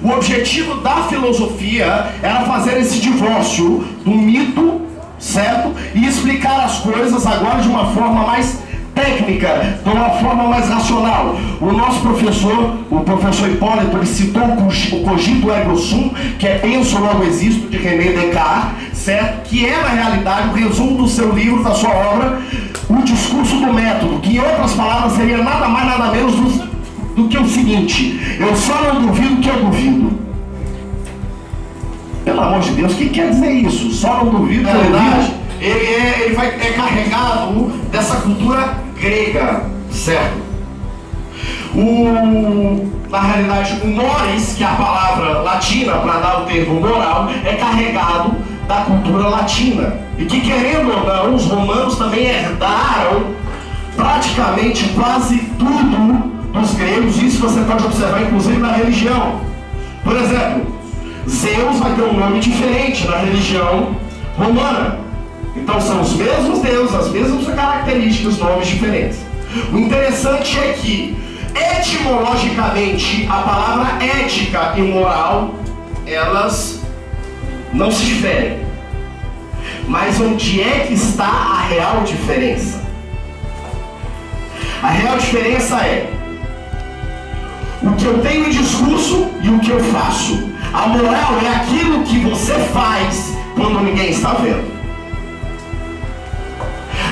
O objetivo da filosofia era fazer esse divórcio do mito, certo? E explicar as coisas agora de uma forma mais técnica, de uma forma mais racional. O nosso professor, o professor Hipólito, ele citou o cogito ergo sum, que é penso logo existo, de René Descartes, certo? Que é na realidade o resumo do seu livro, da sua obra, O Discurso do Método, que em outras palavras seria nada mais nada menos do que o seguinte: eu só não duvido que eu duvido. Pelo amor de Deus, o que quer dizer isso? Só não duvido que eu duvido. Ele é carregado dessa cultura grega, certo? Na realidade, o mores, que é a palavra latina para dar o termo moral, é carregado da cultura latina. E que, querendo ou não, os romanos também herdaram praticamente quase tudo dos gregos. Isso você pode observar inclusive na religião. Por exemplo, Zeus vai ter um nome diferente na religião romana. Então são os mesmos deuses, as mesmas características, nomes diferentes. O interessante é que, etimologicamente, a palavra ética e moral, elas não se diferem. Mas onde é que está a real diferença? A real diferença é o que eu tenho em discurso e o que eu faço. A moral é aquilo que você faz quando ninguém está vendo.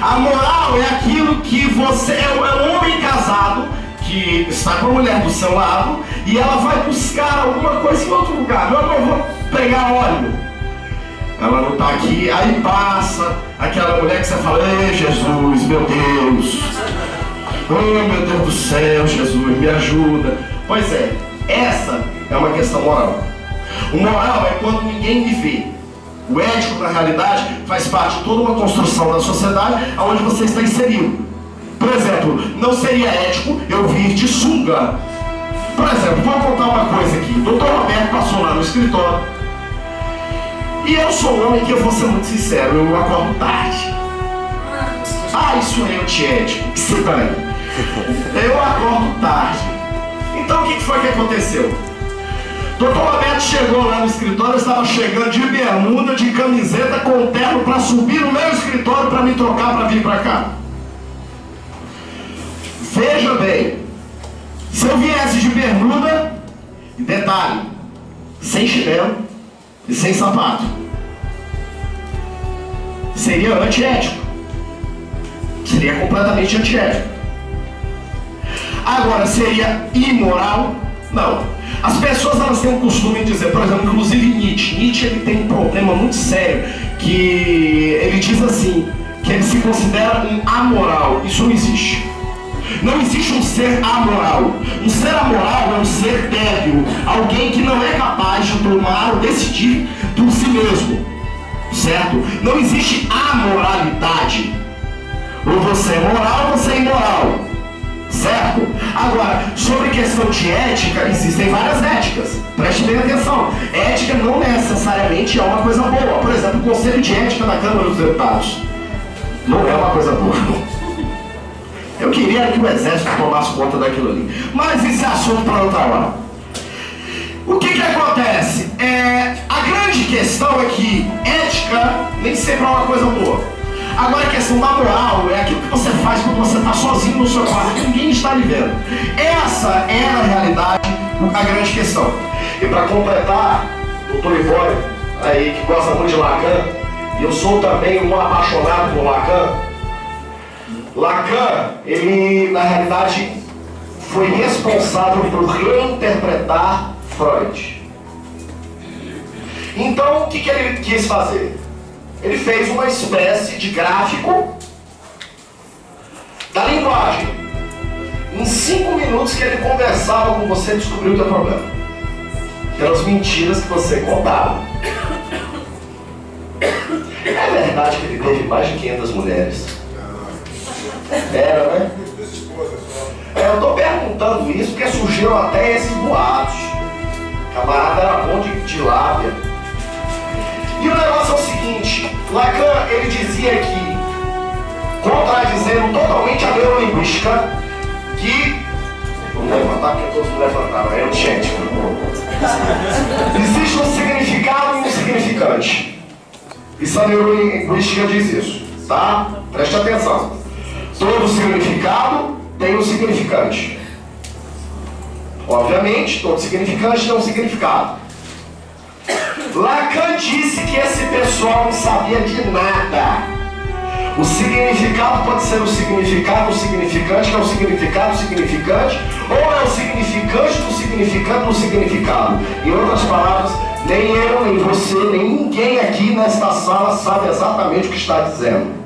A moral é aquilo que você é um homem casado que está com a mulher do seu lado e ela vai buscar alguma coisa em outro lugar. Eu não vou pegar óleo. Ela não está aqui, aí passa aquela mulher que você fala: ei, Jesus, meu Deus, oh meu Deus do céu, Jesus, me ajuda. Pois é, essa é uma questão moral. O moral é quando ninguém me vê. O ético, na realidade, faz parte de toda uma construção da sociedade onde você está inserido. Por exemplo, não seria ético eu vir de sunga. Por exemplo, vou contar uma coisa aqui. O doutor Roberto passou lá no escritório. E eu sou um homem que, eu vou ser muito sincero, eu acordo tarde. Isso é antiético. Que se dane. Eu acordo tarde. Então o que foi que aconteceu? Dr. Roberto chegou lá no escritório, eu estava chegando de bermuda, de camiseta, com terno para subir no meu escritório para me trocar para vir para cá. Veja bem, se eu viesse de bermuda, e detalhe, sem chinelo e sem sapato, seria antiético. Seria completamente antiético. Agora, seria imoral? Não. As pessoas, elas têm o costume de dizer, por exemplo, inclusive Nietzsche ele tem um problema muito sério, que ele diz assim, que ele se considera um amoral. Isso não existe. Não existe um ser amoral. Um ser amoral é um ser débil, alguém que não é capaz de tomar ou decidir por si mesmo, certo? Não existe amoralidade. Ou você é moral ou você é imoral, certo? Agora, sobre questão de ética, existem várias éticas. Preste bem atenção. Ética não necessariamente é uma coisa boa. Por exemplo, o Conselho de Ética da Câmara dos Deputados não é uma coisa boa. Eu queria que o Exército tomasse conta daquilo ali. Mas esse é assunto para outra hora. O que acontece? A grande questão é que ética nem sempre é uma coisa boa. Agora a questão da moral é aquilo que você faz quando você está sozinho no seu quarto, ninguém está lhe vendo. Essa é, na realidade, a grande questão. E para completar, o Dr. Hipólito, aí que gosta muito de Lacan, e eu sou também um apaixonado por Lacan. Lacan, ele, na realidade, foi responsável por reinterpretar Freud. Então, o que ele quis fazer? Ele fez uma espécie de gráfico da linguagem. Em 5 minutos que ele conversava com você, descobriu o teu problema. Pelas mentiras que você contava. É verdade que ele teve mais de 500 mulheres. Era, né? Eu estou perguntando isso porque surgiram até esses boatos. O camarada era bom de lábia. E o negócio é o seguinte, Lacan, ele dizia que, contradizendo totalmente a neurolinguística, que... Vamos levantar porque todos levantaram, é antiético. Existe um significado e um significante. Isso a neurolinguística diz isso, tá? Preste atenção. Todo significado tem um significante. Obviamente, todo significante tem um significado. Lacan disse que esse pessoal não sabia de nada. O significado pode ser o significado, o significante, que é o significado, o significante, ou é o significante do significado do significado. Em outras palavras, nem eu, nem você, nem ninguém aqui nesta sala sabe exatamente o que está dizendo.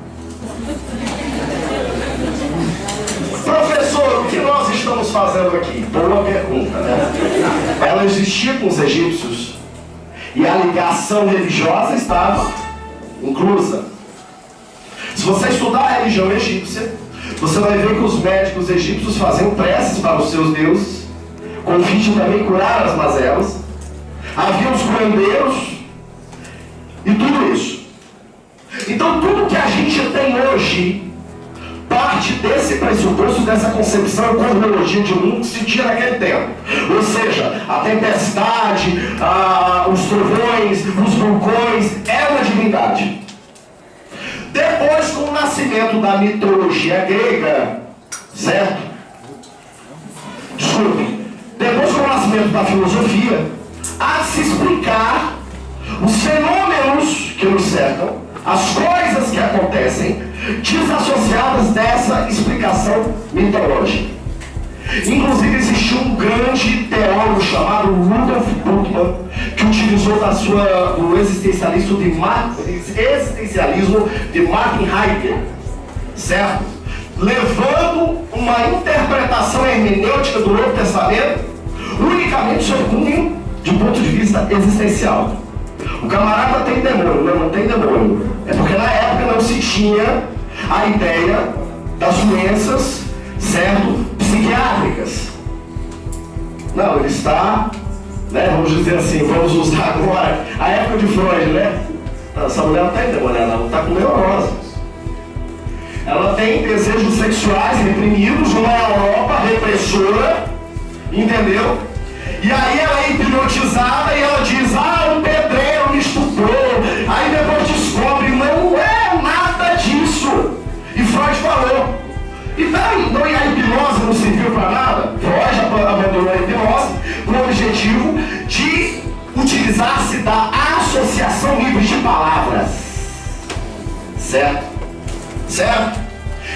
Professor, o que nós estamos fazendo aqui? Boa pergunta, né? Ela existia com os egípcios e a ligação religiosa estava inclusa. Se você estudar a religião egípcia, você vai ver que os médicos egípcios faziam preces para os seus deuses, com o fim de também curar as mazelas. Havia os curandeiros e tudo isso. Então tudo que a gente tem hoje parte desse pressuposto, dessa concepção e cosmologia de mundo que se tinha naquele tempo. Ou seja, a tempestade, os trovões, os vulcões, é uma divindade. Depois, com o nascimento da mitologia grega, certo? Desculpe. Depois, com o nascimento da filosofia, há de se explicar os fenômenos que nos cercam, as coisas que acontecem, desassociadas dessa explicação mitológica. Inclusive existiu um grande teólogo chamado Rudolf Bultmann, que utilizou do existencialismo de Martin Heidegger, certo? Levando uma interpretação hermenêutica do Novo Testamento unicamente sob cunho de ponto de vista existencial. O camarada tem demônio, não tem demônio. É porque na época não se tinha a ideia das doenças, certo, psiquiátricas. Não, ele está, né, vamos dizer assim, vamos usar agora a época de Freud, né? Não, essa mulher não está endemoniada, ela está com neurose. Ela tem desejos sexuais reprimidos, uma Europa repressora, entendeu? E aí ela é hipnotizada e ela diz, um pedreiro me estuprou. Aí depois descobre, não é nada disso. E Freud falou. Então, e a hipnose não serviu para nada? Freud abandonou a hipnose com o objetivo de utilizar-se da associação livre de palavras. Certo? Certo?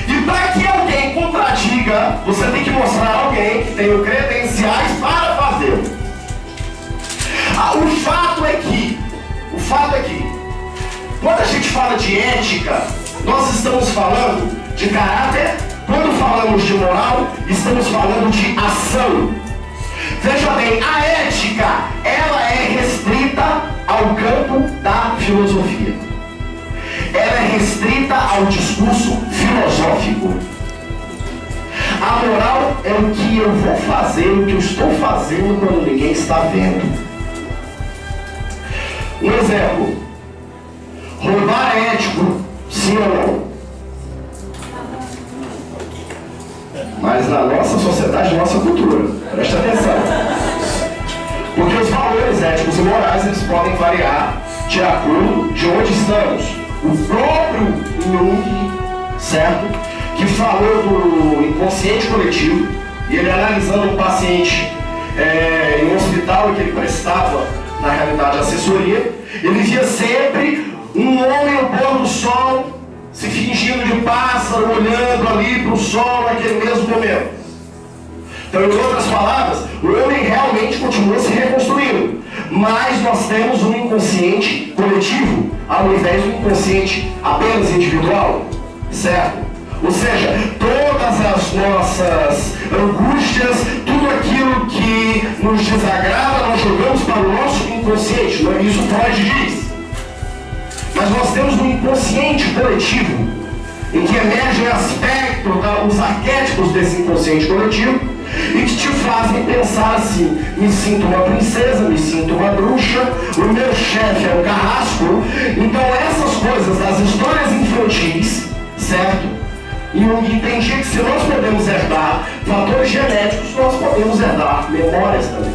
E para que alguém contradiga, você tem que mostrar alguém que tem credenciais para fazer. O fato é que, quando a gente fala de ética, nós estamos falando de caráter. Quando falamos de moral, estamos falando de ação. Veja bem, a ética, ela é restrita ao campo da filosofia. Ela é restrita ao discurso filosófico. A moral é o que eu vou fazer, o que eu estou fazendo quando ninguém está vendo. Um exemplo. Roubar é ético, sim ou não? Mas na nossa sociedade, na nossa cultura, preste atenção. Porque os valores éticos e morais, eles podem variar de acordo de onde estamos. O próprio Jung, certo? Que falou do inconsciente coletivo, e ele analisando um paciente em um hospital em que ele prestava, na realidade, assessoria, ele via sempre um homem no pôr do sol, se fingindo de pássaro, olhando ali para o sol naquele mesmo momento. Então, em outras palavras, o homem realmente continua se reconstruindo, mas nós temos um inconsciente coletivo, ao invés do inconsciente apenas individual, certo? Ou seja, todas as nossas angústias, tudo aquilo que nos desagrada, nós jogamos para o nosso inconsciente, não é isso que Freud diz. Mas nós temos um inconsciente coletivo, em que emergem aspectos, os arquétipos desse inconsciente coletivo, e que te fazem pensar assim: me sinto uma princesa, me sinto uma bruxa, o meu chefe é um carrasco. Então essas coisas, as histórias infantis, certo? E Jung entendia que se nós podemos herdar fatores genéticos, nós podemos herdar memórias também,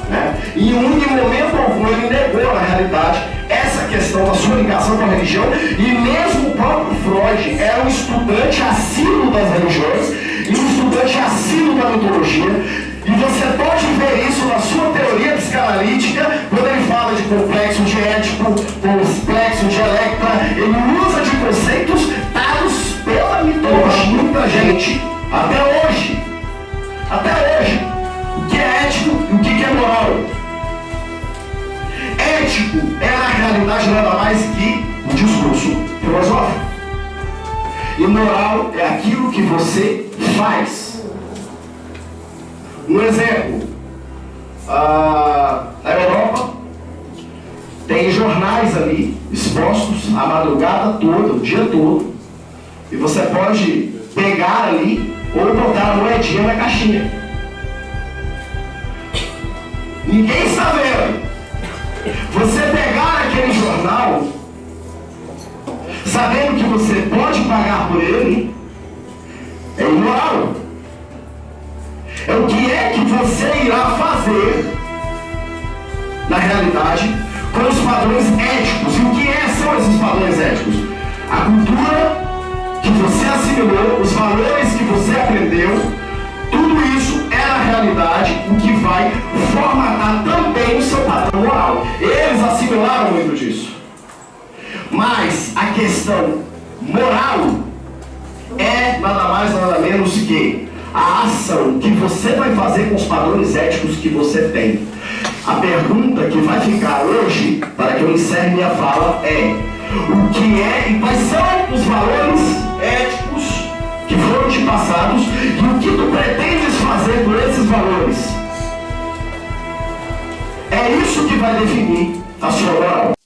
né? Em momento algum ele negou na realidade essa questão da sua ligação com a religião, e mesmo o próprio Freud era um estudante assíduo das religiões e um estudante assíduo da mitologia. E você pode ver isso na sua teoria psicanalítica, quando ele fala de complexo de Édipo, complexo de Electra. Ele usa de conceitos dados pela mitologia. Muita gente, até hoje, o que é ético e o que é moral. Ético é na realidade nada mais que um discurso filosófico. E moral é aquilo que você faz. Um exemplo, na Europa tem jornais ali expostos a madrugada toda, o dia todo, e você pode pegar ali ou botar a moedinha na caixinha. Ninguém está vendo. Você pegar aquele jornal sabendo que você pode pagar por ele é imoral. É o que é que você irá fazer, na realidade, com os padrões éticos. E o que são esses padrões éticos? A cultura que você assimilou, os valores que você aprendeu, tudo isso é, na realidade, o que vai formatar também o seu padrão moral. Eles assimilaram muito disso. Mas a questão moral é nada mais, nada menos que a ação que você vai fazer com os padrões éticos que você tem. A pergunta que vai ficar hoje, para que eu encerre minha fala, é: o que é e quais são os valores éticos que foram te passados e o que tu pretendes fazer com esses valores? É isso que vai definir a sua moral.